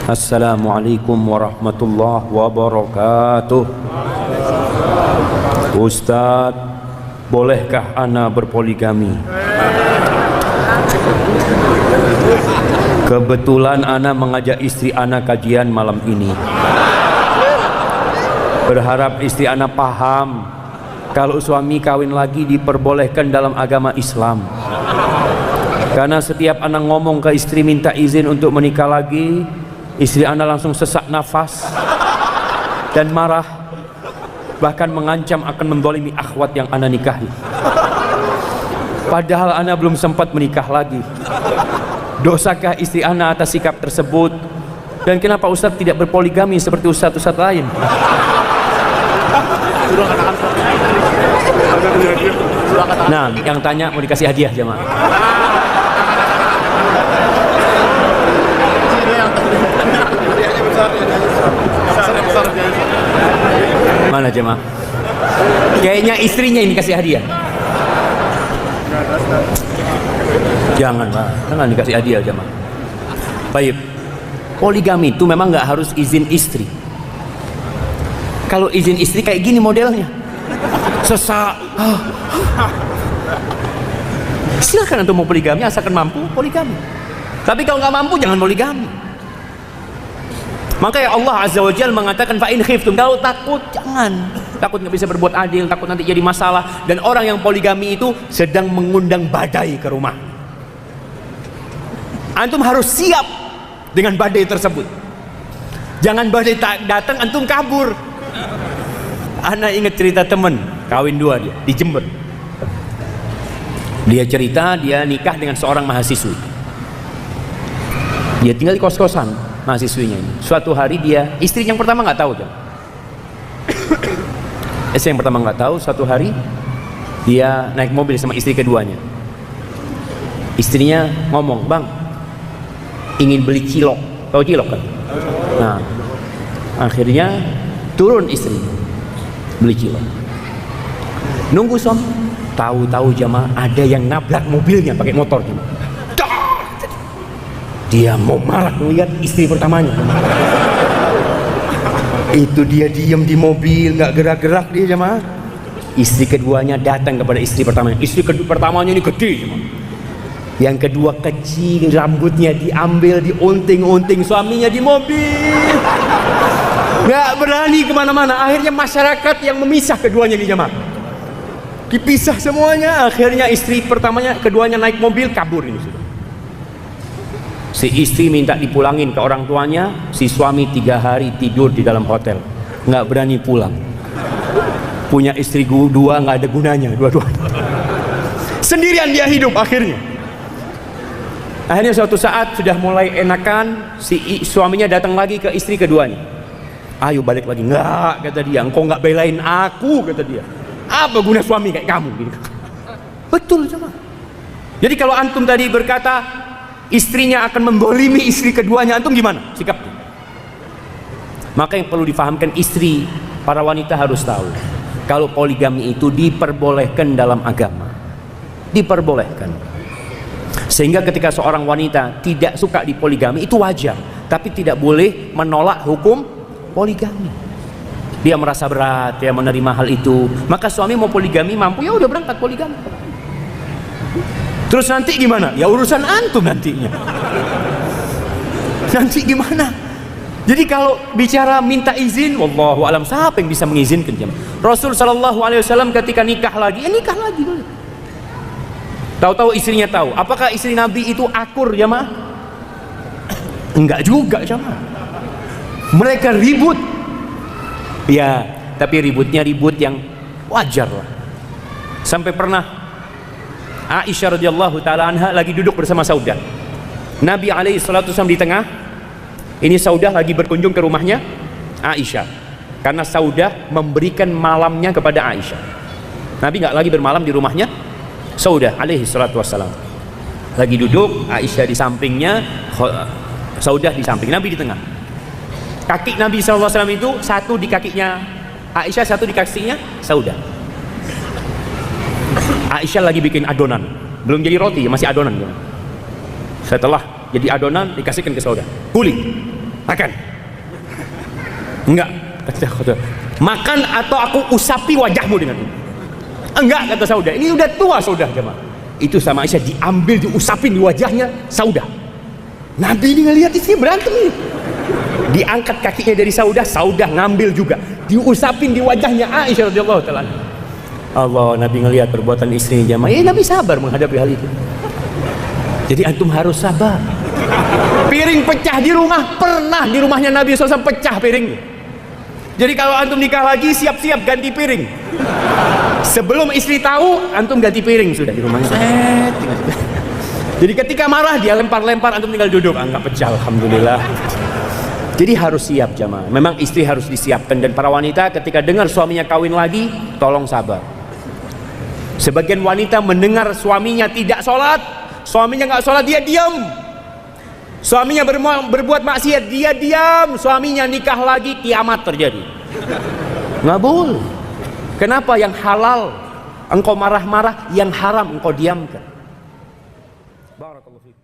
Assalamualaikum warahmatullahi wabarakatuh. Ustadz, bolehkah ana berpoligami? Kebetulan ana mengajak istri ana kajian malam ini. Berharap istri ana paham kalau suami kawin lagi diperbolehkan dalam agama Islam. Karena setiap ana ngomong ke istri minta izin untuk menikah lagi, istri ana langsung sesak nafas dan marah, bahkan mengancam akan mendolimi akhwat yang ana nikahi. Padahal ana belum sempat menikah lagi. Dosakah istri ana atas sikap tersebut? Dan kenapa Ustadz tidak berpoligami seperti Ustadz-Ustadz lain? Nah, yang tanya mau dikasih hadiah jemaah. Mana jemaah? Kayaknya istrinya ini kasih hadiah. Jangan lah, jangan dikasih hadiah jemaah. Baik, poligami itu memang nggak harus izin istri. Kalau izin istri kayak gini modelnya, sesak. Silakan untuk mau poligami, asalkan mampu poligami. Tapi kalau nggak mampu jangan poligami. Makanya Allah Azza wa Jalla mengatakan fa in khiftum, kalau takut jangan. Takut nggak bisa berbuat adil, takut nanti jadi masalah. Dan orang yang poligami itu sedang mengundang badai ke rumah. Antum harus siap dengan badai tersebut. Jangan badai tak datang antum kabur. Ana ingat cerita temen kawin dua dia di Jember. Dia cerita dia nikah dengan seorang mahasiswi. Dia tinggal di kos-kosan mahasiswinya ini. Suatu hari dia, istri yang pertama nggak tahu kan? Istri yang pertama nggak tahu. Suatu hari dia naik mobil sama istri keduanya. Istrinya ngomong, bang, ingin beli cilok. Tahu cilok kan? Nah, akhirnya turun istri beli cilok. Nunggu suami. Tahu-tahu jamaah ada yang nabrak mobilnya pakai motor gitu. Dia mau marah melihat istri pertamanya. Itu dia diam di mobil, nggak gerak-gerak dia jemaah. Istri keduanya datang kepada istri pertamanya. Istri pertamanya ini gede jemaah. Yang kedua kecil, rambutnya diambil, diunting-unting, suaminya di mobil. Nggak berani kemana-mana. Akhirnya masyarakat yang memisah keduanya nih jemaah. Dipisah semuanya. Akhirnya istri pertamanya, keduanya naik mobil kabur ini sudah. Si istri minta dipulangin ke orang tuanya, si suami 3 hari tidur di dalam hotel, nggak berani pulang. Punya istri dua nggak ada gunanya, dua-duanya. Sendirian dia hidup akhirnya. Akhirnya suatu saat sudah mulai enakan, si suaminya datang lagi ke istri keduanya. Ayo balik lagi. Nggak, kata dia, engkau nggak belain aku, kata dia. Apa guna suami kayak kamu? Gitu. Betul sama. Jadi kalau antum tadi berkata istrinya akan membolimi istri keduanya, antum gimana sikapnya? Maka yang perlu difahamkan istri, para wanita harus tahu kalau poligami itu diperbolehkan dalam agama, diperbolehkan. Sehingga ketika seorang wanita tidak suka di poligami itu wajar, tapi tidak boleh menolak hukum poligami. Dia merasa berat, dia menerima hal itu, maka suami mau poligami mampu, ya udah berangkat poligami. Terus nanti gimana? Ya urusan antum nantinya. Nanti gimana? Jadi kalau bicara minta izin, wallahu alam, siapa yang bisa mengizinkan jemaah? Rasul sallallahu alaihi wasallam ketika nikah lagi, nikah lagi dulu. Tahu-tahu istrinya tahu. Apakah istri Nabi itu akur jemaah? Enggak juga jemaah. Mereka ribut. Ya, tapi ributnya ribut yang wajar lah. Sampai pernah Aisyah radhiyallahu taala anha lagi duduk bersama Saudah. Nabi alaihi salatu wasallam di tengah. Ini Saudah lagi berkunjung ke rumahnya Aisyah. Karena Saudah memberikan malamnya kepada Aisyah. Nabi nggak lagi bermalam di rumahnya Saudah alaihi salatu wasallam. Lagi duduk, Aisyah di sampingnya, Saudah di samping, Nabi di tengah. Kaki Nabi sallallahu alaihi wasallam itu satu di kakinya Aisyah, satu di kakinya Saudah. Aisyah lagi bikin adonan, belum jadi roti, masih adonan. Setelah jadi adonan dikasihkan ke Saudah, kuli. Makan. Enggak, kata makan atau aku usapi wajahmu dengan ini. Enggak, kata Saudah. Ini udah tua Saudah jemaah. Itu sama Aisyah diambil, diusapin di wajahnya Saudah. Nabi ini ngelihat istri berantem ini. Diangkat kakinya dari Saudah, Saudah ngambil juga, diusapin di wajahnya Aisyah radhiyallahu taala. Allah, Nabi ngelihat perbuatan istrinya jemaah. Nabi sabar menghadapi hal itu. Jadi antum harus sabar. Piring pecah di rumah, pernah di rumahnya Nabi SAW pecah piring. Jadi kalau antum nikah lagi, siap-siap ganti piring. Sebelum istri tahu, antum ganti piring sudah di rumahnya. Jadi ketika marah dia lempar-lempar, antum tinggal duduk, nggak pecah, alhamdulillah. Jadi harus siap jamaah. Memang istri harus disiapkan, dan para wanita ketika dengar suaminya kawin lagi, tolong sabar. Sebagian wanita mendengar suaminya tidak sholat, suaminya nggak sholat, dia diam. Suaminya berbuat maksiat, dia diam. Suaminya nikah lagi, kiamat terjadi. Nggak boleh. Kenapa? Yang halal engkau marah-marah, yang haram engkau diamkan. Barakallahu fiik.